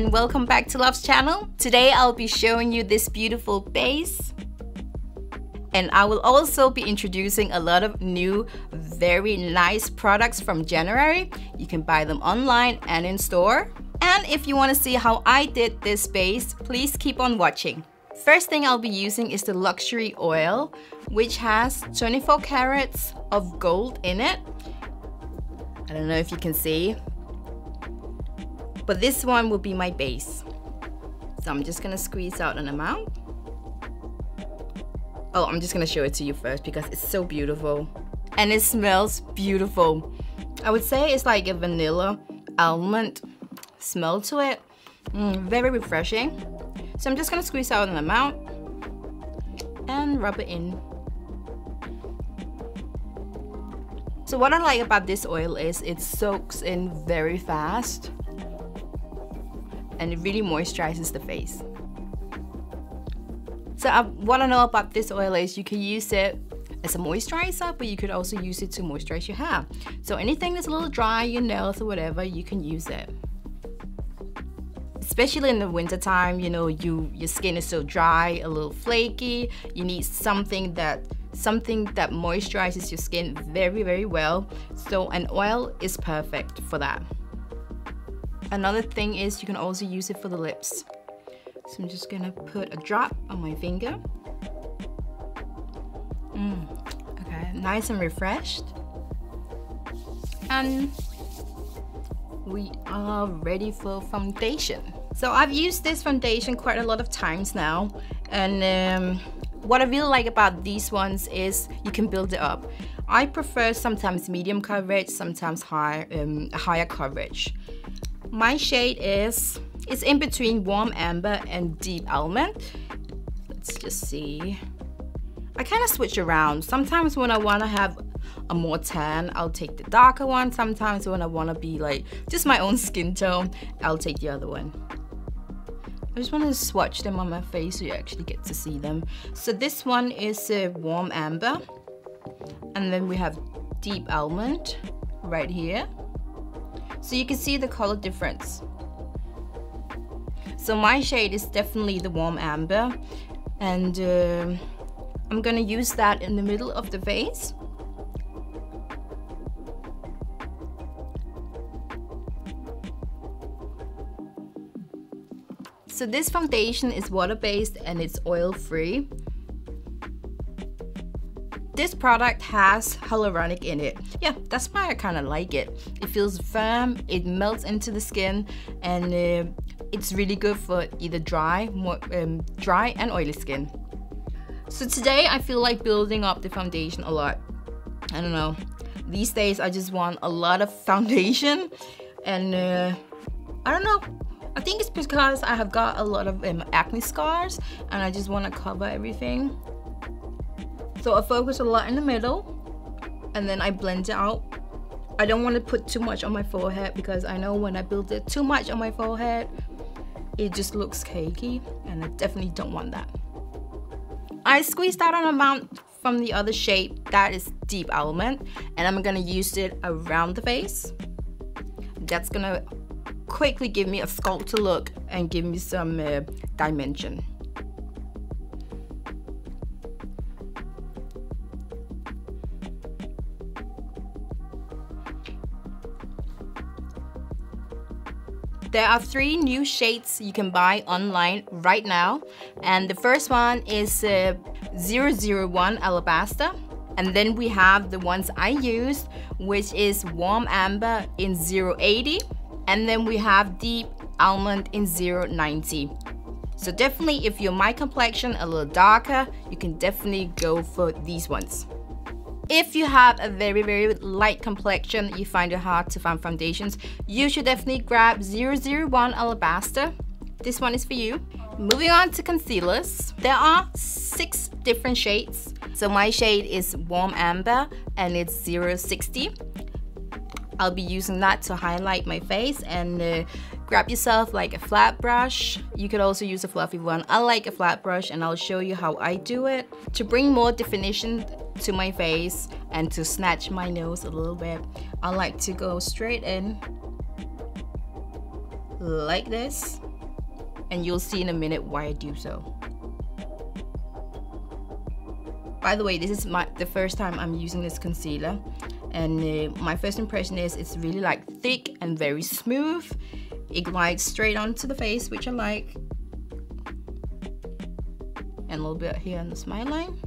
and welcome back to L.O.V's channel. Today I'll be showing you this beautiful base, and I will also be introducing a lot of new very nice products from January. You can buy them online and in store. And if you want to see how I did this base, please keep on watching. First thing I'll be using is the luxury oil, which has 24 carats of gold in it. I don't know if you can see, but this one will be my base. So I'm just gonna squeeze out an amount. Oh, I'm just gonna show it to you first because it's so beautiful. And it smells beautiful. I would say it's like a vanilla almond smell to it. Very refreshing. So I'm just gonna squeeze out an amount and rub it in. So what I like about this oil is it soaks in very fast and it really moisturizes the face. So what I know about this oil is you can use it as a moisturizer, but you could also use it to moisturize your hair. So anything that's a little dry, your nails or whatever, you can use it. Especially in the winter time, you know, your skin is so dry, a little flaky. You need something that moisturizes your skin very, very well. So an oil is perfect for that. Another thing is you can also use it for the lips. So I'm just gonna put a drop on my finger. Okay, nice and refreshed. And we are ready for foundation. So I've used this foundation quite a lot of times now, and what I really like about these ones is you can build it up. I prefer sometimes medium coverage, sometimes higher coverage. My shade is in between warm amber and deep almond. Let's just see. I kind of switch around. Sometimes when I want to have a more tan, I'll take the darker one. Sometimes when I want to be like just my own skin tone, I'll take the other one. I just want to swatch them on my face so you actually get to see them. So this one is warm amber, and then we have deep almond right here. So you can see the color difference. So my shade is definitely the warm amber, and I'm gonna use that in the middle of the face. So this foundation is water-based and it's oil-free. This product has hyaluronic in it. Yeah, that's why I kind of like it. It feels firm, it melts into the skin, and it's really good for either dry and oily skin. So today I feel like building up the foundation a lot. I don't know. These days I just want a lot of foundation, and I don't know. I think it's because I have got a lot of acne scars and I just want to cover everything. So I focus a lot in the middle and then I blend it out. I don't want to put too much on my forehead because I know when I build it too much on my forehead, it just looks cakey, and I definitely don't want that. I squeezed out an amount from the other shade that is deep almond, and I'm gonna use it around the face. That's gonna quickly give me a sculpted look and give me some dimension. There are 3 new shades you can buy online right now, and the first one is 001 alabaster, and then we have the ones I used, which is warm amber in 080, and then we have deep almond in 090. So definitely, if you're my complexion, a little darker, you can definitely go for these ones. If you have a very, very light complexion, you find it hard to find foundations, you should definitely grab 001 alabaster. This one is for you. Moving on to concealers. There are 6 different shades. So my shade is warm amber and it's 060. I'll be using that to highlight my face, and grab yourself like a flat brush. You could also use a fluffy one. I like a flat brush, and I'll show you how I do it to bring more definition to my face and to snatch my nose a little bit. I like to go straight in like this. and you'll see in a minute why I do so. By the way, this is the first time I'm using this concealer, and my first impression is it's really like thick and very smooth. It glides straight onto the face, which I like. And a little bit here on the smile line.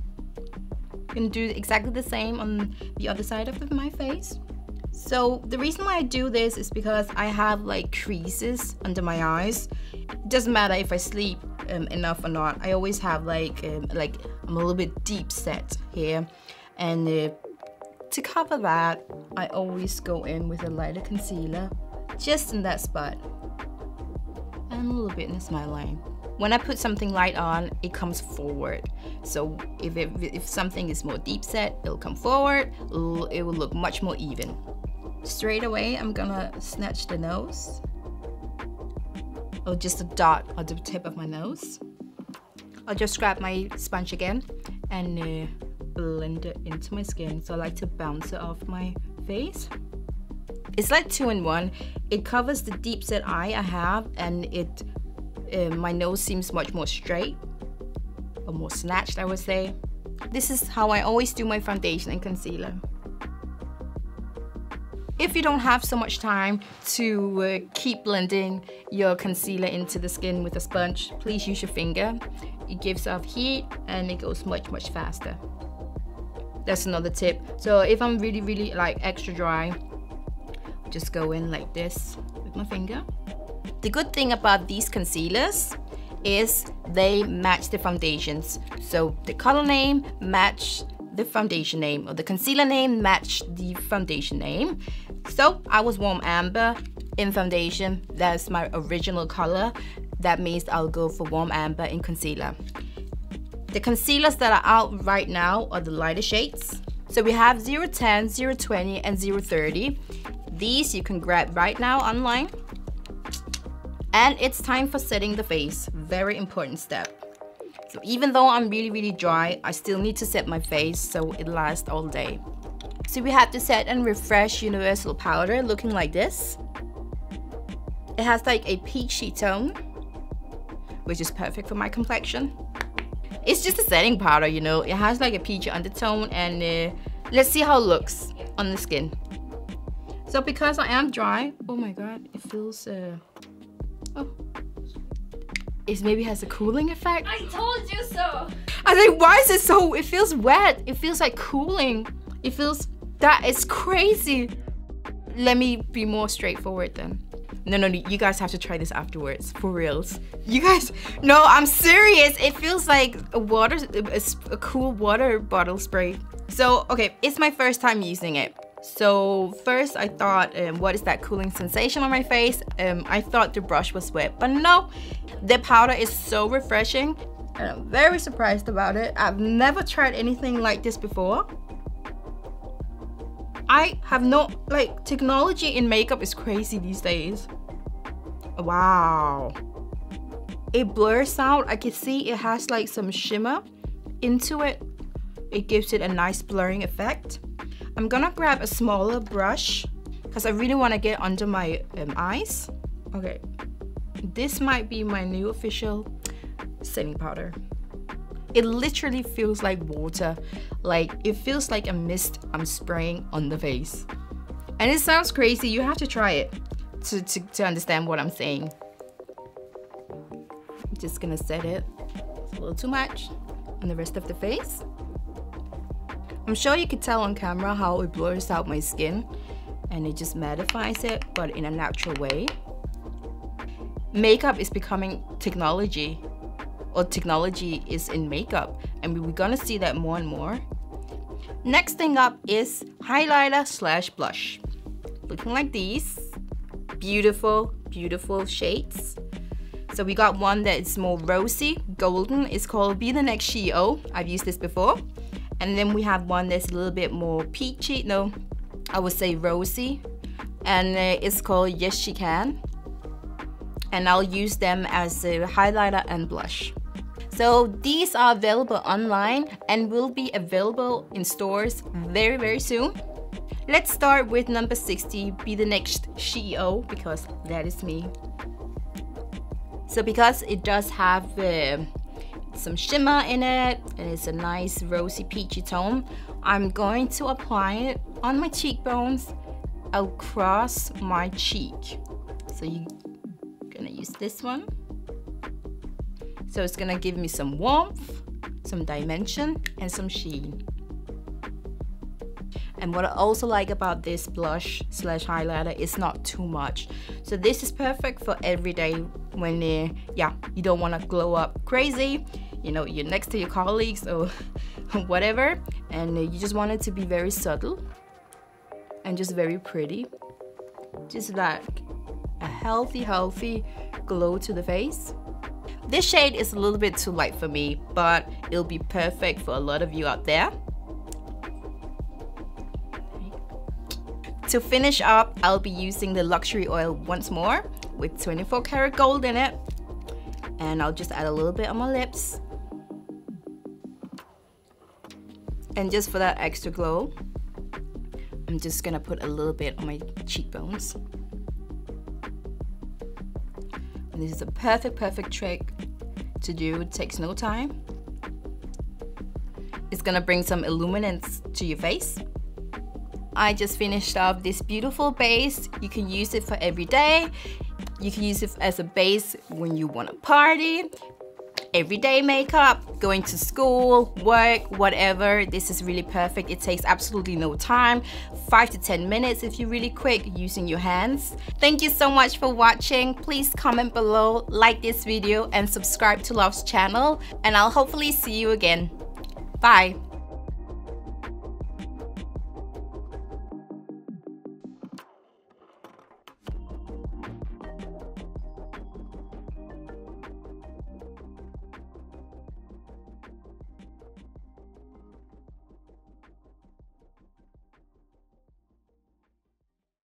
I'm gonna do exactly the same on the other side of my face. So the reason why I do this is because I have like creases under my eyes. It doesn't matter if I sleep enough or not. I always have like I'm a little bit deep set here, and to cover that, I always go in with a lighter concealer just in that spot, and a little bit in the smile line. When I put something light on, it comes forward. So if something is more deep set, it'll come forward. It will look much more even. Straight away, I'm gonna snatch the nose, or just a dot on the tip of my nose. I'll just grab my sponge again and blend it into my skin. So I like to bounce it off my face. It's like 2-in-1. It covers the deep set eye I have, and my nose seems much more straight, or more snatched, I would say. This is how I always do my foundation and concealer. If you don't have so much time to keep blending your concealer into the skin with a sponge, please use your finger. It gives off heat and it goes much, much faster. That's another tip. So if I'm really like extra dry, just go in like this with my finger. The good thing about these concealers is they match the foundations. So the color name match the foundation name, or the concealer name match the foundation name. So I was warm amber in foundation. That's my original color. That means I'll go for warm amber in concealer. The concealers that are out right now are the lighter shades. So we have 010, 020, and 030. These you can grab right now online. And it's time for setting the face. Very important step. So even though I'm really dry, I still need to set my face so it lasts all day. So we have the Set and Refresh Universal Powder looking like this. It has like a peachy tone, which is perfect for my complexion. It's just a setting powder, you know. It has like a peachy undertone, and let's see how it looks on the skin. So because I am dry, oh my god, it feels oh. It maybe has a cooling effect. I told you so. I think, why is it so, it feels wet. It feels like cooling. It feels, that is crazy. Let me be more straightforward then. No, you guys have to try this afterwards, for reals. You guys, no, I'm serious. It feels like a cool water bottle spray. So, okay, it's my first time using it. So first I thought, what is that cooling sensation on my face? I thought the brush was wet, but no, the powder is so refreshing, and I'm very surprised about it. I've never tried anything like this before. I have no, like, technology in makeup is crazy these days. Wow. It blurs out. I can see it has like some shimmer into it. It gives it a nice blurring effect. I'm gonna grab a smaller brush because I really want to get under my eyes. Okay, this might be my new official setting powder. It literally feels like water. Like, it feels like a mist I'm spraying on the face. And it sounds crazy. You have to try it to understand what I'm saying. I'm just gonna set it. It's a little too much on the rest of the face. I'm sure you could tell on camera how it blurs out my skin and it just mattifies it, but in a natural way. Makeup is becoming technology, or technology is in makeup, and we're gonna see that more and more. Next thing up is highlighter slash blush. Looking like these. Beautiful, beautiful shades. So we got one that is more rosy, golden. It's called Be the Next CEO. I've used this before. And then we have one that's a little bit more peachy, no, I would say rosy. And it's called Yes She Can. And I'll use them as a highlighter and blush. So these are available online and will be available in stores very, very soon. Let's start with number 60, Be the Next CEO, because that is me. So because it does have some shimmer in it and it's a nice rosy peachy tone, I'm going to apply it on my cheekbones across my cheek. So you're gonna use this one. So it's gonna give me some warmth, some dimension, and some sheen. And what I also like about this blush slash highlighter is not too much. So this is perfect for every day when you don't want to glow up crazy, you know, you're next to your colleagues or whatever, and you just want it to be very subtle and just very pretty. Just like a healthy glow to the face. This shade is a little bit too light for me, but it'll be perfect for a lot of you out there. To finish up, I'll be using the luxury oil once more with 24 karat gold in it. And I'll just add a little bit on my lips. And just for that extra glow, I'm just gonna put a little bit on my cheekbones. And this is a perfect trick to do. It takes no time. It's gonna bring some illuminance to your face. I just finished off this beautiful base. You can use it for every day. You can use it as a base when you want to party, everyday makeup, going to school, work, whatever. This is really perfect. It takes absolutely no time, 5 to 10 minutes if you're really quick using your hands. Thank you so much for watching. Please comment below, like this video, and subscribe to L.O.V's channel. And I'll hopefully see you again. Bye.